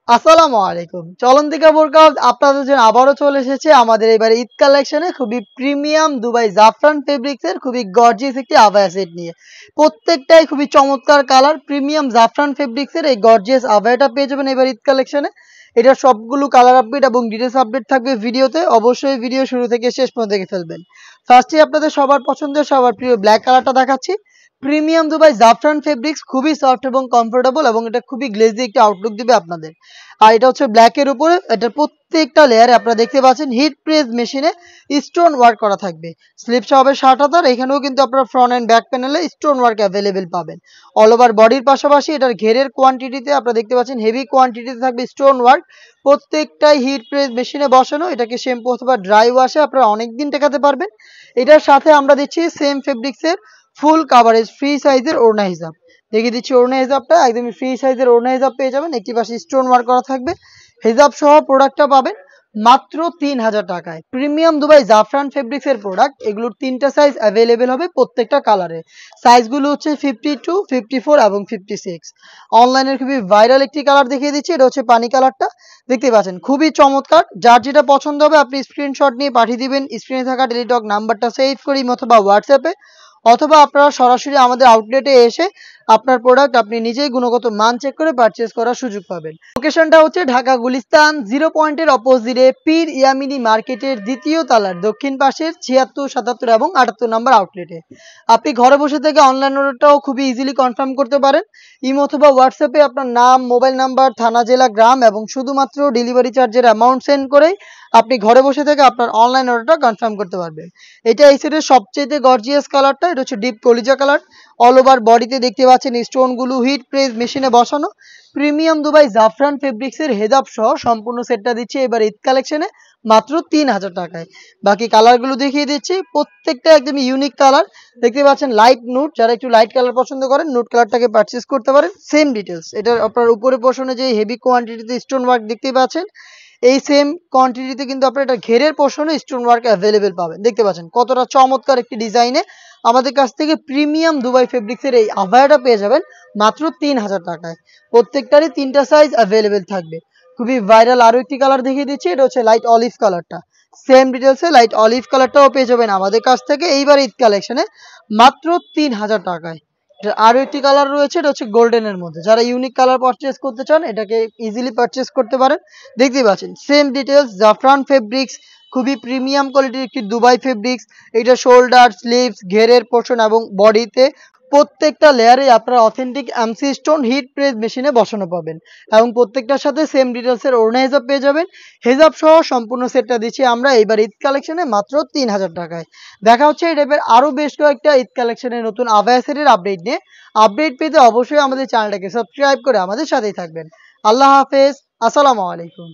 আসসালামু আলাইকুম। চলন্তিকা বোরকাউট আপনাদের জন্য আবারও চলে এসেছে আমাদের এবারে ঈদ কালেকশনে খুবই প্রিমিয়াম দুবাই জাফরান ফেব্রিক্স এর খুবই গর্জিয়াস একটি আবায়া সেট নিয়ে। প্রত্যেকটাই খুবই চমৎকার কালার প্রিমিয়াম জাফরান ফেব্রিক্স এর এই গর্জিয়াস আবায়াটা পেয়ে যাবেন এবার ঈদ কালেকশনে। এটার সবগুলো কালার আপডেট এবং ডিটেইলস আপডেট থাকবে ভিডিওতে। অবশ্যই ভিডিও শুরু থেকে শেষ পর্যন্ত দেখে ফেলবেন। ফার্স্টে আপনাদের সবার পছন্দের সবার প্রিয় ব্ল্যাক কালারটা দেখাচ্ছি। প্রিমিয়াম দুবাই জাফরান ফেব্রিক্স খুবই সফট এবং কমফোর্টেবল এবং এটা খুবই গ্লেজি একটি আউটলুক দিবে আপনাদের। আর এটা হচ্ছে ব্ল্যাক এর উপরে এটার প্রত্যেকটা লেয়ারে আপনারা দেখতে পাচ্ছেন হিট প্রেস মেশিনে স্টোন ওয়ার্ক করা থাকবে। স্লিপসটা হবে 60,000। এখানেও কিন্তু আপনারা ফ্রন্ট এন্ড ব্যাক প্যানেলে স্টোন ওয়ার্ক অ্যাভেলেবেল পাবেন। অল ওভার বডির পাশাপাশি এটার ঘেরের কোয়ান্টিটিতে আপনারা দেখতে পাচ্ছেন হেভি কোয়ান্টিটিতে থাকবে স্টোন ওয়ার্ক। প্রত্যেকটাই হিট প্রেস মেশিনে বসানো। এটাকে শ্যাম্পু অথবা ড্রাই ওয়াশে আপনারা অনেকদিন টেকাতে পারবেন। এটার সাথে আমরা দিচ্ছি সেম ফেব্রিক্সের ফুল কাভারেজ ফ্রি সাইজের ওড়না হিজাব। দেখিয়ে দিচ্ছি ওড়না হিজাবটা একদমই ফ্রি সাইজের ওড়না হিজাব পেয়ে যাবেন। একটি পাশে স্টোন ওয়ার্ক করা থাকবে। হিজাব সহ প্রোডাক্টটা পাবেন মাত্র ৩,০০০ টাকায়। প্রিমিয়াম দুবাই জাফরান ফেব্রিক্স এর প্রোডাক্ট। এগুলোর ৩টা সাইজ অ্যাভেলেবেল হবে প্রত্যেকটা কালারে। সাইজগুলো হচ্ছে 52, 54 এবং 56। অনলাইনের খুবই ভাইরাল একটি কালার দেখিয়ে দিচ্ছি। এটা হচ্ছে পানি কালারটা। দেখতে পাচ্ছেন খুবই চমৎকার। যার যেটা পছন্দ হবে আপনি স্ক্রিনশট নিয়ে পাঠিয়ে দিবেন। স্ক্রিনে থাকা টেলিটক নাম্বারটা সেভ করি অথবা হোয়াটসঅ্যাপে, অথবা আপনারা সরাসরি আমাদের আউটলেটে এসে আপনার প্রোডাক্ট আপনি নিজেই গুণগত মান চেক করে পারচেজ করার সুযোগ পাবেন। লোকেশনটা হচ্ছে ঢাকা গুলিস্তান 0 পয়েন্টের অপোজিটে পীর ইয়ামিনী মার্কেটের দ্বিতীয় তলার দক্ষিণ পাশের 76, 77 এবং 78 নম্বর আউটলেটে। আপনি ঘরে বসে থেকে অনলাইন অর্ডারটাও খুবই ইজিলি কনফার্ম করতে পারেন। ইমো অথবা হোয়াটসঅ্যাপে আপনার নাম, মোবাইল নাম্বার, থানা, জেলা, গ্রাম এবং শুধুমাত্র ডেলিভারি চার্জের অ্যামাউন্ট সেন্ড করেই আপনি ঘরে বসে থেকে আপনার অনলাইন অর্ডারটা কনফার্ম করতে পারবেন। এটা এই সেটের সবচেয়ে গর্জিয়াস কালারটা। এটা হচ্ছে ডিপ কলিজা কালার। অল ওভার বডিতে দেখতে পাচ্ছেন স্টোনগুলো হিট প্রেস মেশিনে বসানো। প্রিমিয়াম দুবাই জাফরান ফেব্রিক্সের হেজাব সহ সম্পূর্ণ সেটটা দিচ্ছে এবার ঈদ কালেকশনে মাত্র ৩,০০০ টাকায়। বাকি কালারগুলো দেখিয়ে দিচ্ছি। প্রত্যেকটা একদম ইউনিক কালার। দেখতে পাচ্ছেন লাইট নুট। যারা একটু লাইট কালার পছন্দ করেন নুট কালারটাকে পারচেজ করতে পারেন। Same details. এটার আপনার উপরে পোর্শনে যে হেভি কোয়ান্টিটিতে স্টোন ওয়ার্ক দেখতে পাচ্ছেন, এই সেম কোয়ান্টিটিতে কিন্তু আপনারা এটা ঘেরের পোর্শনে স্টোন ওয়ার্ক অ্যাভেলেবেল পাবেন। দেখতে পাচ্ছেন কতটা চমৎকার একটি ডিজাইনে আমাদের কাছ থেকে প্রিমিয়াম দুবাই ফেব্রিক্সের এই আভায়াটা পেয়ে যাবেন মাত্র ৩,০০০ টাকায়। প্রত্যেকটারই 3টা সাইজ অ্যাভেলেবেল থাকবে। খুবই ভাইরাল আরো একটি কালার দেখিয়ে দিচ্ছি। এটা হচ্ছে লাইট অলিভ কালারটা। সেম ডিটেলসে লাইট অলিভ কালারটাও পেয়ে যাবেন আমাদের কাছ থেকে এইবার ঈদ কালেকশনে মাত্র ৩,০০০ টাকায়। আরো একটি কালার রয়েছে। এটা হচ্ছে গোল্ডেনের মধ্যে। যারা ইউনিক কালার পারচেজ করতে চান এটাকে ইজিলি পারচেজ করতে পারেন। দেখতে পাচ্ছেন সেম ডিটেলস জাফরান ফেব্রিক্স খুবই প্রিমিয়াম কোয়ালিটির একটি দুবাই ফেব্রিক্স। এটা শোল্ডার, স্লিভস, ঘেরের পোর্শন এবং বডিতে প্রত্যেকটা লেয়ারে আপনারা authentic MC stone hit press মেশিনে বসানো পাবেন এবং প্রত্যেকটার সাথে সেম ডিটেলসের ওড়না হিসাব পেয়ে যাবেন। হেজাব সহ সম্পূর্ণ সেটটা দিচ্ছি আমরা এইবার ঈদ কালেকশনে মাত্র ৩,০০০ টাকায়। দেখা হচ্ছে এই টাইপের আরো বেশ কয়েকটা ঈদ কালেকশনের নতুন আবায়া সেটের আপডেট নিয়ে। আপডেট পেতে অবশ্যই আমাদের চ্যানেলটাকে সাবস্ক্রাইব করে আমাদের সাথেই থাকবেন। আল্লাহ হাফেজ। আসসালামু আলাইকুম।